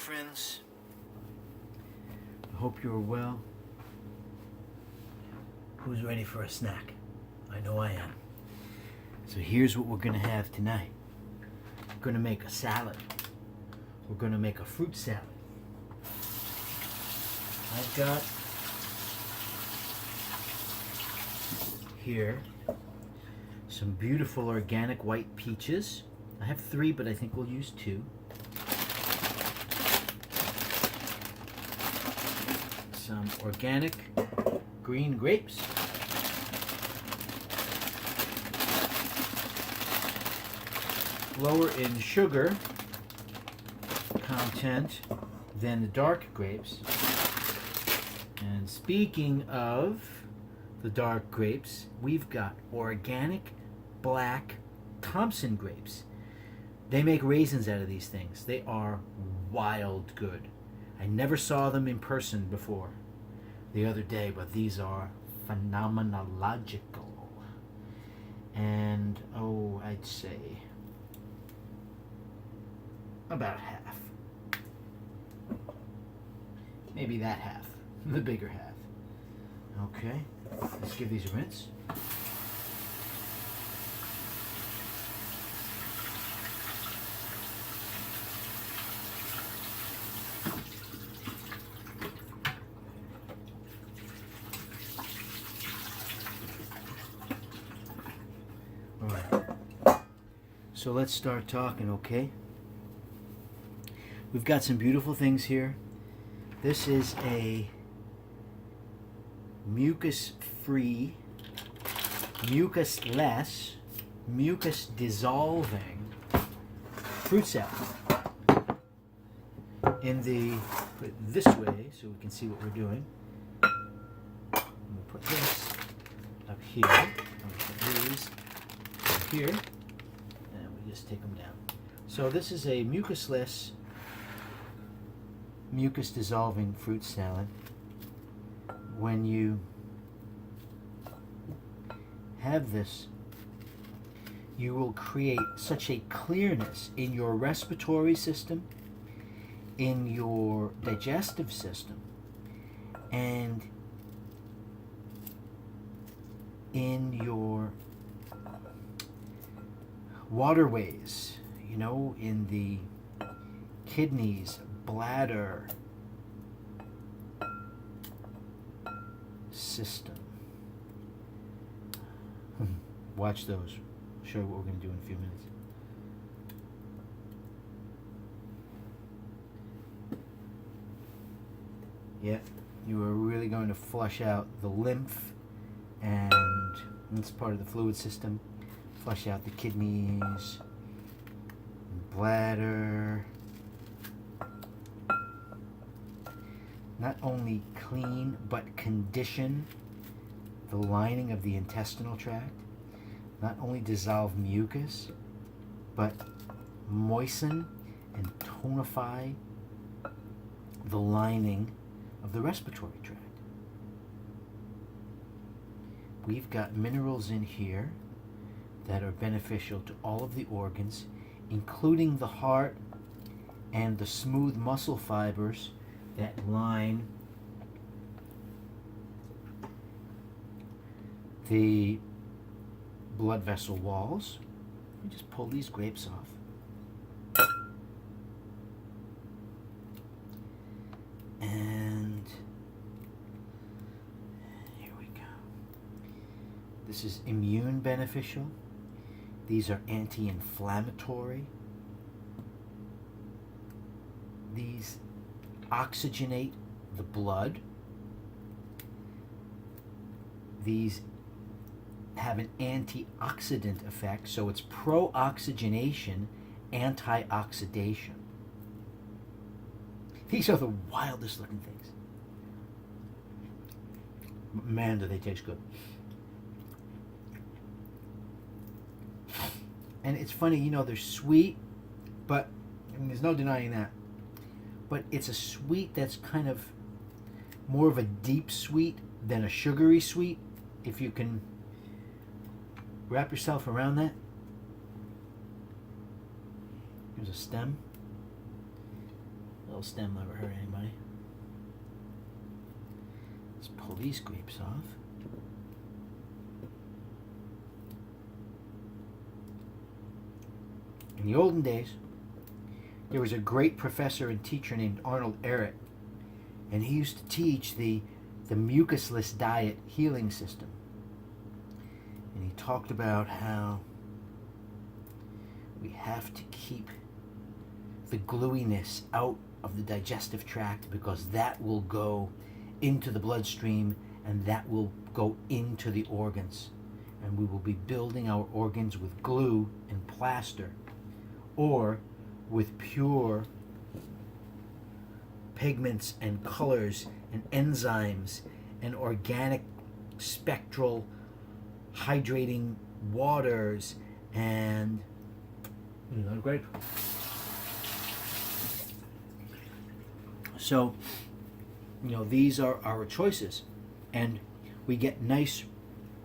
friends. I hope you're well. Who's ready for a snack? I know I am. So here's what we're going to have tonight. We're going to make a salad. We're going to make a fruit salad. I've got here some beautiful organic white peaches. I have 3, but I think we'll use 2. Some organic green grapes. Lower in sugar content than the dark grapes. And speaking of the dark grapes, we've got organic black Thompson grapes. They make raisins out of these things. They are wild good. I never saw them in person before the other day, but these are phenomenological. And, I'd say about half. Maybe that half, the bigger half. Okay, let's give these a rinse. All right, so let's start talking, okay? We've got some beautiful things here. This is a mucus-free, mucusless, mucus-dissolving fruit salad. Put it this way so we can see what we're doing. We'll put this up here. I'll put these up here, and we just take them down. So this is a mucusless, mucus-dissolving fruit salad. When you have this, you will create such a clearness in your respiratory system, in your digestive system, and in your waterways, in the kidneys, bladder system. Watch those. I'll show you what we're going to do in a few minutes. Yeah, you are really going to flush out the lymph, and that's part of the fluid system. Flush out the kidneys, bladder. Not only clean, but condition the lining of the intestinal tract. Not only dissolve mucus, but moisten and tonify the lining of the respiratory tract. We've got minerals in here that are beneficial to all of the organs, including the heart and the smooth muscle fibers that line the blood vessel walls. We just pull these grapes off. And here we go. This is immune beneficial. These are anti-inflammatory. These oxygenate the blood. These have an antioxidant effect, so it's pro-oxygenation, anti-oxidation. These are the wildest looking things. Man, do they taste good. And it's funny, they're sweet, but there's no denying that. But it's a sweet that's kind of more of a deep sweet than a sugary sweet, if you can wrap yourself around that. Here's a stem. little stem never hurt anybody. Let's pull these grapes off. In the olden days, there was a great professor and teacher named Arnold Ehret, and he used to teach the mucusless diet healing system. And he talked about how we have to keep the gluiness out of the digestive tract, because that will go into the bloodstream and that will go into the organs. And we will be building our organs with glue and plaster, or with pure pigments and colors and enzymes and organic spectral hydrating waters and grape. So, these are our choices, and we get nice,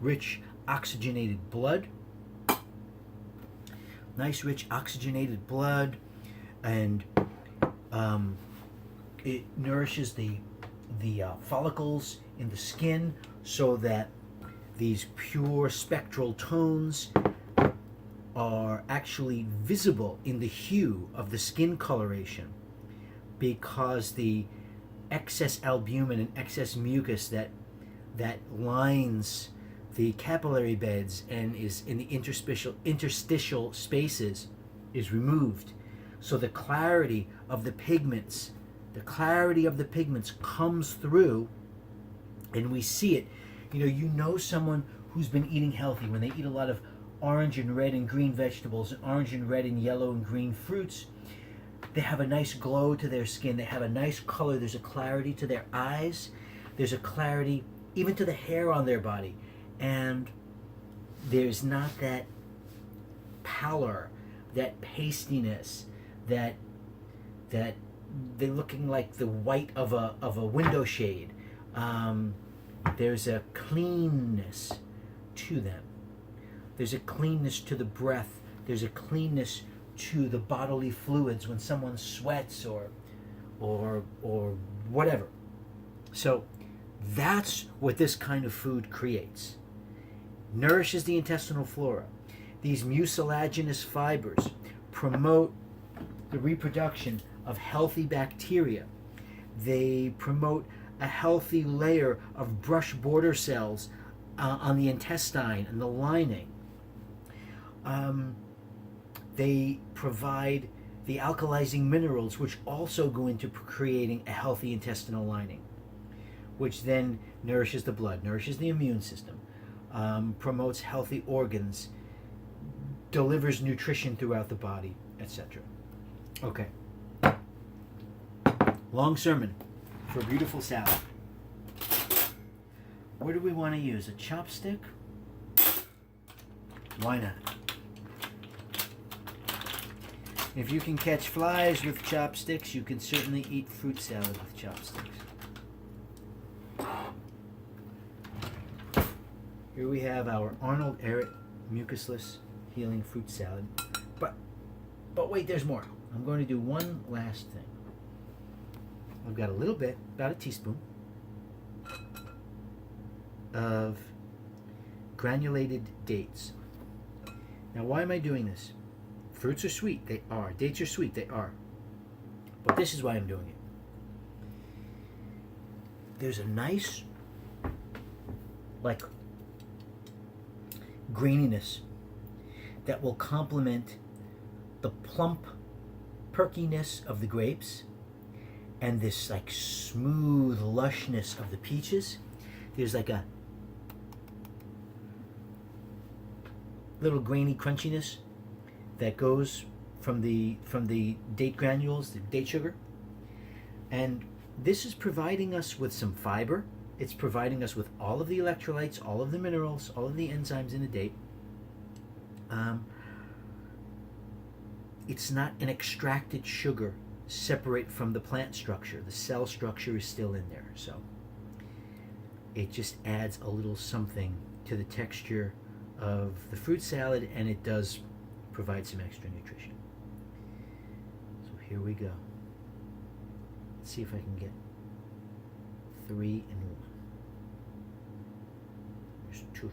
rich, oxygenated blood. Nice, rich, oxygenated blood, and it nourishes the follicles in the skin, so that these pure spectral tones are actually visible in the hue of the skin coloration, because the excess albumin and excess mucus that lines the capillary beds and is in the interstitial spaces is removed. So the clarity of the pigments comes through, and we see it. Someone who's been eating healthy when they eat a lot of orange and red and green vegetables, and orange and red and yellow and green fruits. They have a nice glow to their skin. They have a nice color. There's a clarity to their eyes. There's a clarity even to the hair on their body. And there's not that pallor, that pastiness, that they're looking like the white of a window shade. There's a cleanness to them. There's a cleanness to the breath. There's a cleanness to the bodily fluids when someone sweats or whatever. So that's what this kind of food creates. Nourishes the intestinal flora. These mucilaginous fibers promote the reproduction of healthy bacteria. They promote a healthy layer of brush border cells on the intestine and the lining. They provide the alkalizing minerals, which also go into creating a healthy intestinal lining, which then nourishes the blood, nourishes the immune system, promotes healthy organs, delivers nutrition throughout the body, etc. Okay. Long sermon for a beautiful salad. What do we want to use? A chopstick? Why not? If you can catch flies with chopsticks, you can certainly eat fruit salad with chopsticks. Here we have our Arnold Ehret mucusless healing fruit salad. But wait, there's more. I'm going to do one last thing. I've got a little bit, about a teaspoon, of granulated dates. Now, why am I doing this? Fruits are sweet, they are. Dates are sweet, they are. But this is why I'm doing it. There's a nice, graininess that will complement the plump perkiness of the grapes and this smooth lushness of the peaches. There's a little grainy crunchiness that goes from the date granules, the date sugar. And this is providing us with some fiber. It's providing us with all of the electrolytes, all of the minerals, all of the enzymes in the date. It's not an extracted sugar separate from the plant structure. The cell structure is still in there. So it just adds a little something to the texture of the fruit salad, and it does provide some extra nutrition. So here we go. Let's see if I can get 3 and 1. There's 2.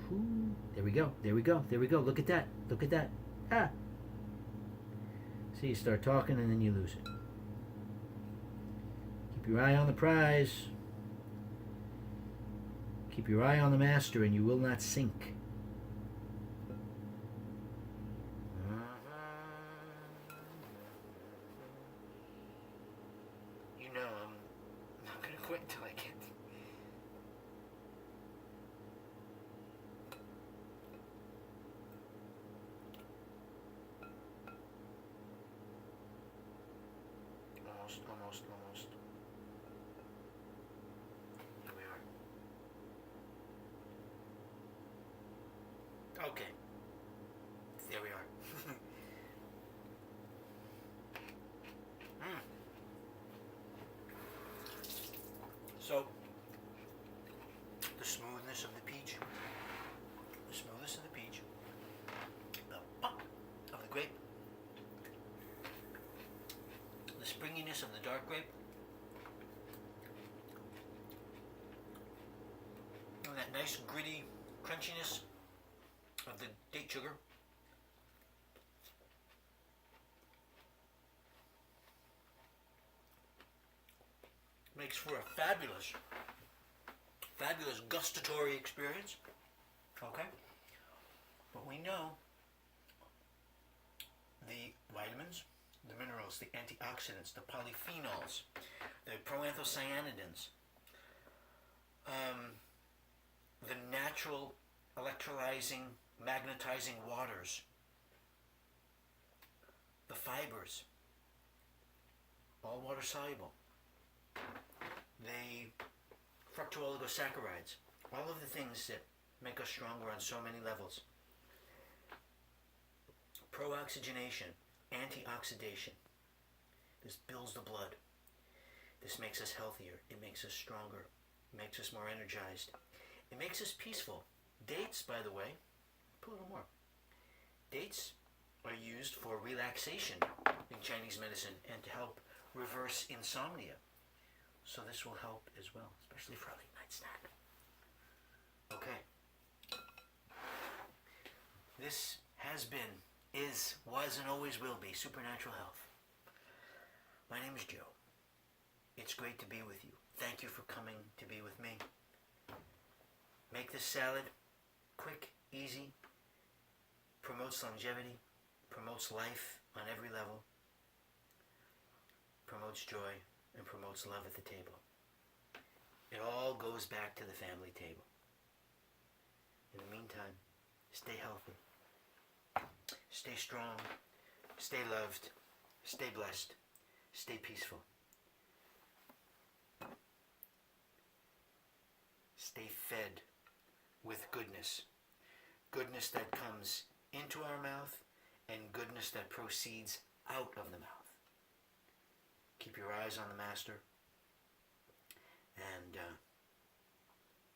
There we go. There we go. There we go. Look at that. Look at that. Ah. See, you start talking and then you lose it. Keep your eye on the prize. Keep your eye on the master and you will not sink. You know I'm not going to quit until I get. Almost. Here we are. Okay. There we are. So, the smoothness of the peach, the pop of the grape, the springiness of the dark grape, and that nice gritty crunchiness of the date sugar. Makes for a fabulous gustatory experience. Okay? But we know the vitamins, the minerals, the antioxidants, the polyphenols, the proanthocyanidins, the natural electrolyzing, magnetizing waters, the fibers, all water soluble, the fructooligosaccharides, all of the things that make us stronger on so many levels. Pro-oxygenation, antioxidation. This builds the blood. This makes us healthier. It makes us stronger. It makes us more energized. It makes us peaceful. Dates, by the way, put a little more. Dates are used for relaxation in Chinese medicine and to help reverse insomnia. So this will help as well, especially for a late night snack. Okay. This has been, is, was, and always will be Supernatural Health. My name is Joe. It's great to be with you. Thank you for coming to be with me. Make this salad quick, easy, promotes longevity, promotes life on every level, promotes joy, and promotes love at the table. It all goes back to the family table. In the meantime, stay healthy, stay strong, stay loved, stay blessed, stay peaceful. Stay fed with goodness. Goodness that comes into our mouth and goodness that proceeds out of the mouth. Keep your eyes on the master and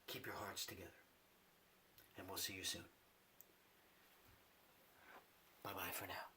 keep your hearts together. And we'll see you soon. Bye-bye for now.